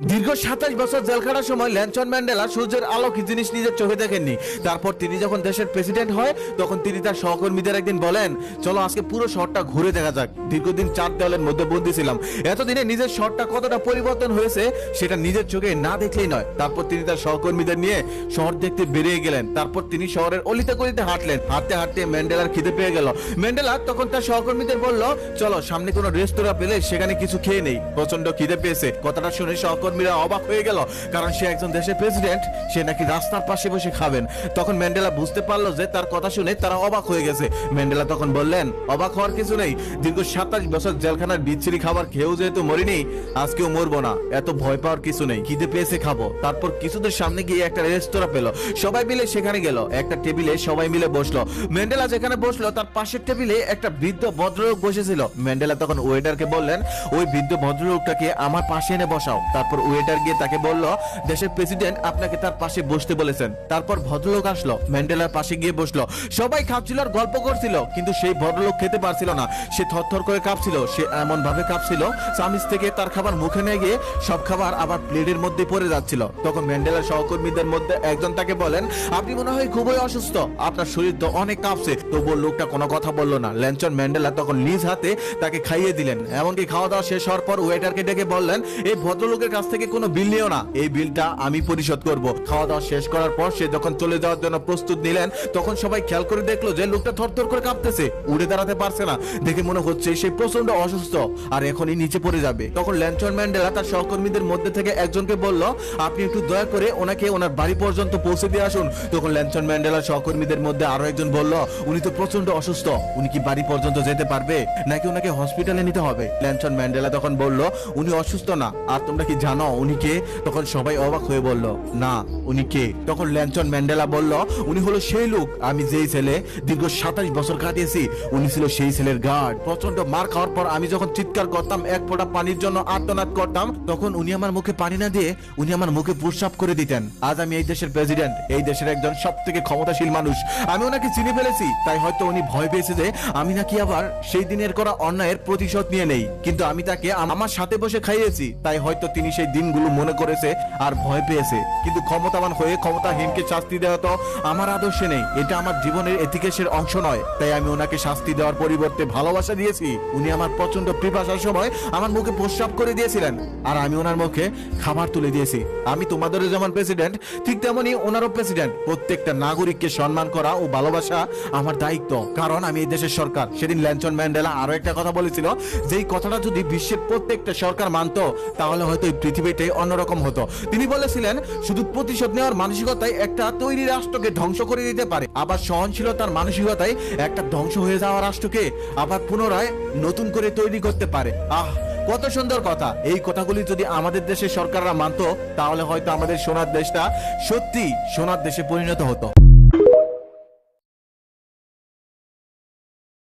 দীর্ঘ ২৭ বছর জেল খাটার সময় নেলসন ম্যান্ডেলা সূর্যের আলো কি জিনিস নিজের চোখে দেখেননি। তারপর তিনি যখন দেশের প্রেসিডেন্ট হয় তখন তিনি তার সহকর্মীদের একদিন বলেন, চলো আজকে পুরো শহরটা ঘুরে দেখা যাক। দীর্ঘদিন ৪ দেওয়ালের মধ্যে বন্দী ছিলাম, এতদিনে নিজের শহরটা কতটা পরিবর্তন হয়েছে সেটা নিজের চোখে না দেখলেই নয়। তারপর তিনি তার সহকর্মীদের নিয়ে শহর দেখতে বেরিয়ে গেলেন। তারপর তিনি শহরের অলিতে গলিতে হাঁটলেন। হাঁটতে হাঁটতে ম্যান্ডেলার খিদে পেয়ে গেল। ম্যান্ডেলা তখন তার সহকর্মীদের বলল, চলো সামনে কোনো রেস্তোরাঁ পেলে সেখানে কিছু খেয়ে নেই, প্রচন্ড খিদে পেয়েছে। কথাটা শুনে সহকর্মীরা অবাক হয়ে গেল, কারণ সে একজন দেশের প্রেসিডেন্ট, সে নাকি রাস্তার পাশে বসে খাবেন। তখন ম্যান্ডেলা বুঝতে পারলো যে তার কথা শুনে তারা অবাক হয়ে গেছে। ম্যান্ডেলা তখন বললেন, অবাক হওয়ার কিছু নেই, দীর্ঘ ২৭ বছর জেলখানার বিচ্ছিরি খাবার খেয়েও যেহেতু মরিনি, আজকেও মরবো না, এত ভয় পাওয়ার কিছু নেই, খিদে পেয়েছে খাবো। তারপর কিছুদের সামনে গিয়ে একটা রেস্তোরাঁ পেল, সবাই মিলে সেখানে গেল। একটা টেবিলে সবাই মিলে বসলো। ম্যান্ডেলা যেখানে বসলো তার পাশের টেবিলে একটা বৃদ্ধ ভদ্রলোক বসেছিল। ম্যান্ডেলা তখন ওয়েটারকে বললেন, ওই বৃদ্ধ ভদ্রলোকটাকে আমার পাশে এনে বসাও। তারপর ওয়েটার গিয়ে তাকে বলল, দেশের প্রেসিডেন্ট আপনাকে তার পাশে বসতে বলেছেন। তারপর ভদ্রলোক আসলো, ম্যান্ডেলার পাশে গিয়ে বসলো। সবাই খাচ্ছিল আর গল্প করছিল, কিন্তু সেই ভদ্রলোক খেতে পারছিল না। সে থরথর করে কাঁপছিল। সে এমন ভাবে কাঁপছিল, চামিচ থেকে তার খাবার মুখে নিয়ে গিয়ে সব খাবার আবার প্লেটের মধ্যে পড়ে যাচ্ছিল। তখন ম্যান্ডেলার সহকর্মীদের মধ্যে একজন তাকে বলেন, আপনি মনে হয় খুবই অসুস্থ, আপনার শরীর তো অনেক কাঁপছে। তবুও লোকটা কোনো কথা বললো না। নেলসন ম্যান্ডেলা তখন নিজ হাতে তাকে খাইয়ে দিলেন। এমনকি খাওয়া দাওয়া শেষ হওয়ার পর ওয়েটারকে ডেকে বললেন, এই ভদ্রলোকের কাছ থেকে কোনো বিল নিও না, এই বিলটা আমি পরিশোধ করব। খাওয়া দাওয়া শেষ করার পর সে যখন চলে যাওয়ার জন্য প্রস্তুত নিলেন, তখন সবাই খেয়াল করে দেখলো যে লোকটা থরথর করে কাঁপতেছে, উড়ে দাঁড়াতে পারছে না। দেখে মনে হচ্ছে সে প্রচন্ড অসুস্থ আর এখনই নিচে পড়ে যাবে। তখন নেলসন ম্যান্ডেলা তার সহকর্মীদের মধ্যে থেকে একজনকে বলল, আপনি একটু দয়া করে ওনাকে ওনার বাড়ি পর্যন্ত পৌঁছে দিয়ে আসুন। তখন নেলসন ম্যান্ডেলার সহকর্মীদের মধ্যে আরো একজন বলল, উনি তো প্রচন্ড অসুস্থ, উনি কি বাড়ি পর্যন্ত যেতে পারবে নাকি ওনাকে হসপিটালে নিতে হবে? নেলসন ম্যান্ডেলা তখন বলল, উনি অসুস্থ না। আর তোমরা কি জানো উনি কে? তখন সবাই অবাক হয়ে বলল, না, উনি কে? তখন নেলসন ম্যান্ডেলা বলল, উনি হলো সেই লোক, আমি যেই ছেলে দীর্ঘ ২৭ বছর কাটিয়েছি, উনি ছিল সেই ছেলের গার্ড। প্রচন্ড মার খাওয়ার পর আমি যখন চিৎকার করতাম, এক ফোঁটা পানির জন্য আর্তনাদ করতাম, তখন উনি আমার মুখে পানি না দিয়ে উনি আমার মুখে প্রস্রাব করে দিতেন। আজ আমি এই দেশের প্রেসিডেন্ট, এই দেশের একজন সব থেকে ক্ষমতাশীল মানুষ। আমি ওনাকে চিনে ফেলেছি, তাই হয়তো উনি ভয় পেয়েছে যে আমি নাকি আবার সেই দিনের করা অন্যায়ের প্রতিশোধ নিয়ে নেই। কিন্তু আমি তাকে আমার সাথে বসে খাইয়েছি, তাই হয়তো তিনি সেই দিনগুলো মনে করেছে আর ভয় পেয়েছে। কিন্তু ক্ষমতাবান হয়ে ক্ষমতাহীনকে শাস্তি দেওয়া তো আমার আদর্শে নেই, এটা আমার জীবনের এথিকেসের অংশ নয়। তাই আমি ওনাকে শাস্তি দেওয়ার পরিবর্তে ভালোবাসা দিয়েছি। উনি আমার প্রচন্ড পিপাসার সময় আমার মুখে প্রস্রাব করে দিয়েছিলেন, আর আমি ওনার মুখে খাবার তুলে দিয়েছি। আমি তোমাদেরও যেমন প্রেসিডেন্ট, ঠিক তেমনি ওনারও প্রেসিডেন্ট। প্রত্যেকটা নাগরিককে সম্মান করা ও ভালোবাসা আমার দায়িত্ব, কারণ আমি এই দেশের সরকার। সেদিন নেলসন ম্যান্ডেলা আরো একটা কথা বলেছিল, যেই কথাটা যদি বিশ্বের প্রত্যেকটা সরকার মানত, তাহলে হয়তো এই পৃথিবীটাই অন্যরকম হতো। তিনি বলেছিলেন, শুধু প্রতিশোধ নেওয়ার মানসিকতায় একটা তৈরি রাষ্ট্রকে ধ্বংস করে দিতে পারে, আবার সহনশীলতার মানসিকতায় একটা ধ্বংস হয়ে যাওয়া রাষ্ট্রকে আবার পুনরায় নতুন করে তৈরি করতে পারে। কত সুন্দর কথা! এই কথাগুলি যদি আমাদের দেশের সরকাররা মানত, তাহলে হয়তো আমাদের সোনার দেশটা সত্যি সোনার দেশে পরিণত হতো।